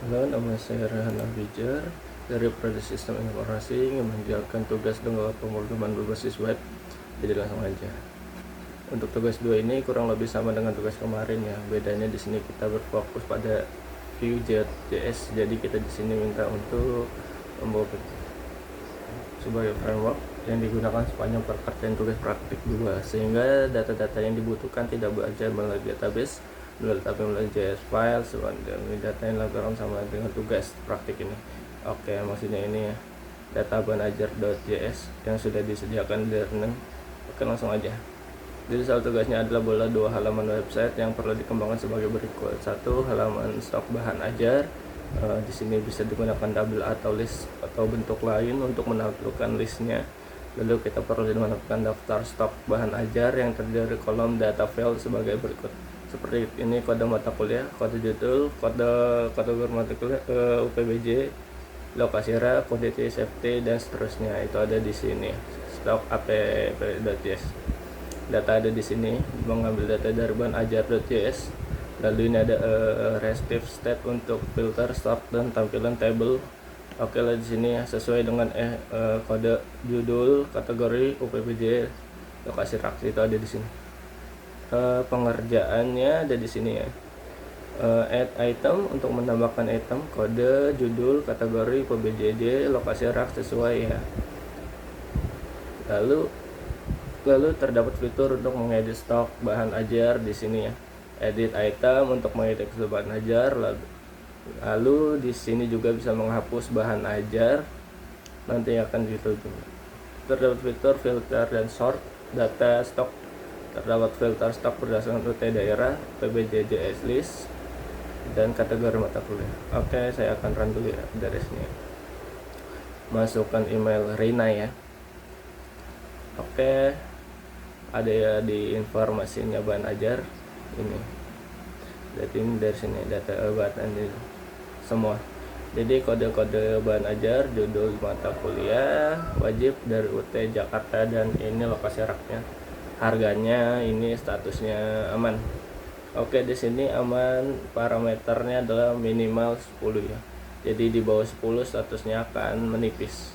Halo, nama saya Rehan Abijar dari Prodi Sistem Informasi ingin menjalankan tugas dengan pemrograman berbasis web. Jadi langsung aja. Untuk tugas 2 ini kurang lebih sama dengan tugas kemarin ya. Bedanya di sini kita berfokus pada Vue.js. Jadi kita di sini minta untuk membuat sebagai framework yang digunakan sepanjang pekerjaan tugas praktik 2, sehingga data-data yang dibutuhkan tidak belajar melalui database tapi melalui JS file sebagai data yang dilakukan sama dengan tugas praktik ini. Oke, maksudnya ini ya, data banajar.js yang sudah disediakan di learning. Oke, langsung aja. Jadi soal tugasnya adalah bola 2 halaman website yang perlu dikembangkan sebagai berikut. 1 halaman stok bahan ajar. Di sini bisa digunakan double atau list atau bentuk lain untuk menampilkan listnya. Lalu kita perlu menambahkan daftar stok bahan ajar yang terdiri dari kolom data file sebagai berikut. Seperti ini kode mata kuliah, kode judul, kode kategori mata kuliah, UPBJ, lokasi rak, kode safety dan seterusnya. Itu ada di sini. Stok app.js. Data ada di sini, mengambil data dari bahan ajar.js. Lalu ini ada restive state untuk filter, sort dan tampilan table. Oke lah, di sini sesuai dengan kode judul, kategori, UPBJ, lokasi rak itu ada di sini. Pengerjaannya ada di sini ya. Add item untuk menambahkan item, kode, judul, kategori, UPBJ, lokasi rak sesuai ya. Lalu terdapat fitur untuk mengedit stok bahan ajar di sini ya. Edit item untuk mengedit bahan ajar. Lalu di sini juga bisa menghapus bahan ajar. Nanti akan ditutup. Terdapat fitur filter dan sort data stok. Terdapat filter stok berdasarkan rute daerah, PBJJS list, dan kategori mata kuliah. Oke, saya akan run dulu ya dari sini. Masukkan email Rina ya. Oke, ada ya di informasinya bahan ajar ini. Jadi ini dari sini data bahan ini semua. Jadi kode-kode bahan ajar, judul mata kuliah wajib dari UT Jakarta, dan ini lokasi raknya. Harganya ini statusnya aman. Oke, di sini aman, parameternya adalah minimal 10 ya. Jadi di bawah 10 statusnya akan menipis.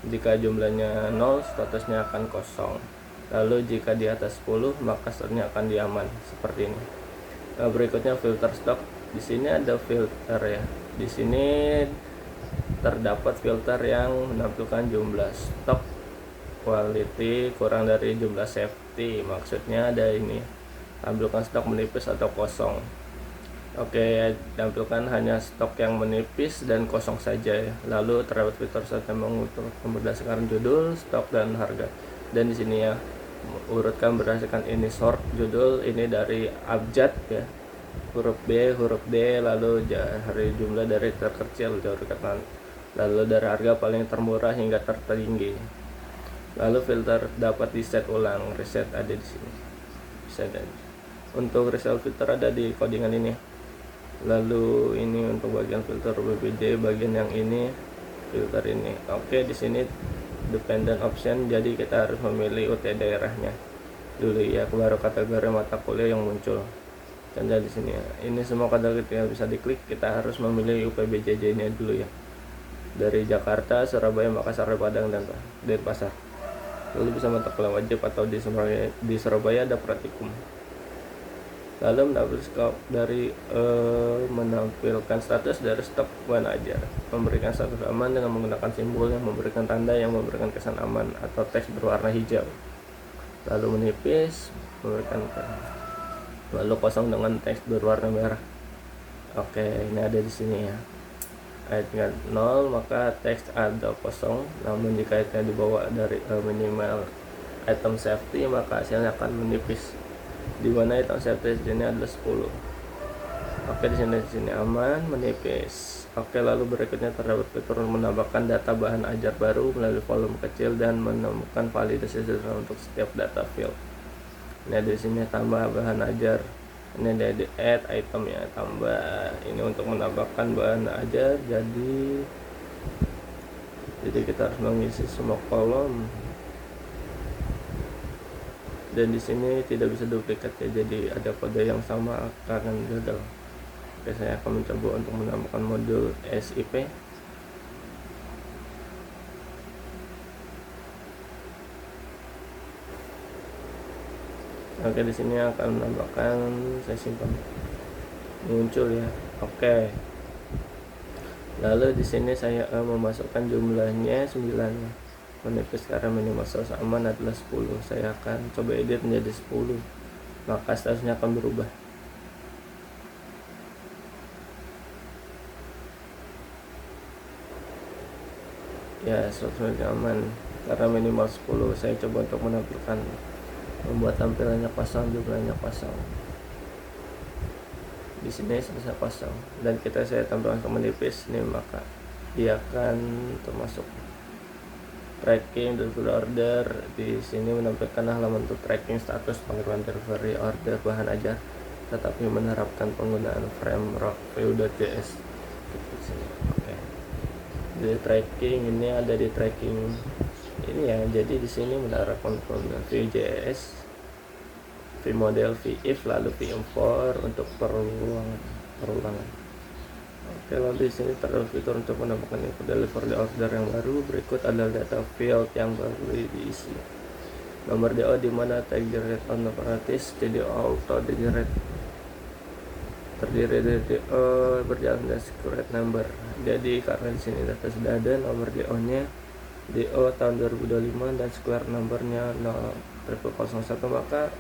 Jika jumlahnya 0 statusnya akan kosong. Lalu jika di atas 10 maka statusnya akan diaman seperti ini. Berikutnya filter stok. Di sini ada filter ya. Di sini terdapat filter yang menampilkan jumlah stok, quality kurang dari jumlah safety. Maksudnya ada ini, tampilkan stok menipis atau kosong. Oke, tampilkan hanya stok yang menipis dan kosong saja ya. Lalu terdapat fitur saat mengukur berdasarkan judul, stok dan harga. Dan di sini ya, urutkan berdasarkan ini sort judul ini dari abjad ya, huruf B, huruf D, lalu dari jumlah dari terkecil dari kanan, lalu dari harga paling termurah hingga tertinggi. Lalu filter dapat di set ulang, reset ada di sini. Bisa dan untuk result filter ada di codingan ini. Lalu ini untuk bagian filter BPJ, bagian yang ini filter ini. Oke, di sini dependent option, jadi kita harus memilih UT daerahnya dulu ya, baru kategori mata kuliah yang muncul. Dan di sini ya, ini semua kategori yang bisa diklik. Kita harus memilih UPBJJ nya dulu ya, dari Jakarta, Surabaya, Makassar, Padang, dan Denpasar. Lalu bisa mata kuliah wajib atau di Surabaya ada praktikum. Lalu menampilkan status dari stok bahan ajar, memberikan status aman dengan menggunakan simbol yang memberikan tanda yang memberikan kesan aman atau teks berwarna hijau. Lalu menipis, memberikan lalu kosong dengan teks berwarna merah. Oke, ini ada di sini ya. Jika 0 maka teks ada kosong, namun jika itemnya dibawa dari minimal item safety maka hasilnya akan menipis, di mana item safety sini adalah 10. Oke, di sini aman, menipis. Oke, lalu berikutnya terdapat fitur menambahkan data bahan ajar baru melalui volume kecil dan menemukan validasi sederhana untuk setiap data field. Ini di sini tambah bahan ajar. Ini ada di add item ya, tambah ini untuk menambahkan bahan ajar. Jadi kita harus mengisi semua kolom. Dan di sini tidak bisa duplikat ya, jadi ada kode yang sama akan gagal. Oke, saya akan mencoba untuk menambahkan modul SIP. Oke, di sini akan menambahkan, saya simpan, muncul ya. Oke, lalu di sini saya memasukkan jumlahnya 9, menipis karena minimal status aman adalah 10. Saya akan coba edit menjadi 10, maka statusnya akan berubah. Ya, statusnya aman karena minimal 10. Saya coba untuk menampilkan, membuat tampilannya kosong, jumlahnya kosong. Di sini selesai kosong dan saya tambahkan ke menipis nih, maka dia akan termasuk tracking dan order. Di sini menampilkan halaman untuk tracking status pengiriman delivery order bahan ajar, tetapi menerapkan penggunaan framework Vue.js. Oke. Di tracking ini ada di tracking ini ya. Jadi di sini menerapkan penggunaan Vue.js, vModel, vIf, lalu viimport untuk perulangan. Oke, lalu di sini terdapat fitur untuk menambahkan info delivery order yang baru. Berikut adalah data field yang baru diisi. Nomor DO di mana tag generate on operatis, jadi auto generate terdiri dari DO berjalan dan secret number. Jadi karena di sini data sudah ada, nomor DO-nya DO tahun 2025 dan square numbernya 001, maka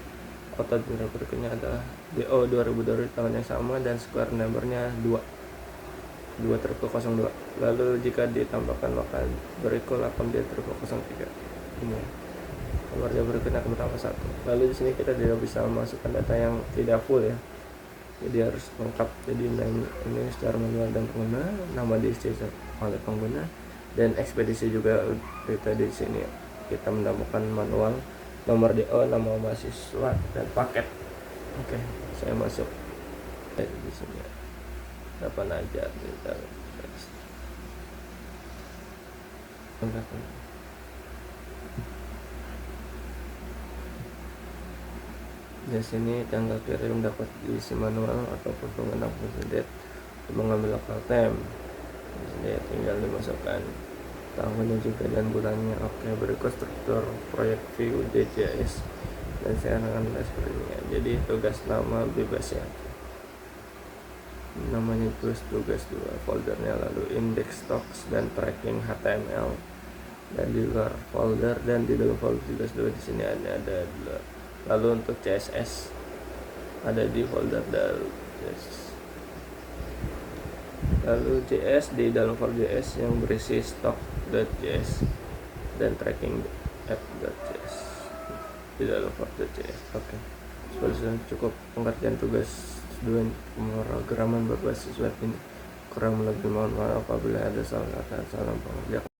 auto generate berikutnya adalah DO 2002 tahun yang sama dan square numbernya 2.02. Lalu jika ditambahkan maka berikut 8.03 ini nomornya berikutnya akan bertambah 1. Lalu di sini kita tidak bisa memasukkan data yang tidak full ya, jadi harus lengkap. Jadi ini secara manual dan pengguna, nama diisi oleh pengguna, dan ekspedisi juga di sini kita menambahkan manual, nomor DO, nama mahasiswa, dan paket. Oke, saya masuk di sini apa aja kita di sini tanggal kirim dapat diisi manual ataupun pengguna date mengambil local time. Di sini tinggal dimasukkan tahunnya juga dan bulannya. Oke, berikut struktur proyek Vue.js dan saya akan seperti ini. Jadi tugas nama bebas ya, namanya tugas 2, foldernya, lalu index stocks dan tracking HTML, dan di luar folder dan di dalam folder tugas 2 di sini ada. Lalu untuk CSS ada di folder dalam CSS. Lalu JS di dalam folder JS yang berisi stock.js dan tracking app.js di dalam folder JS. Oke, sudah cukup pengertian tugas 2 pemrograman berbasis web ini. Kurang lebih mohon maaf apabila ada salah kata, salam pengertian.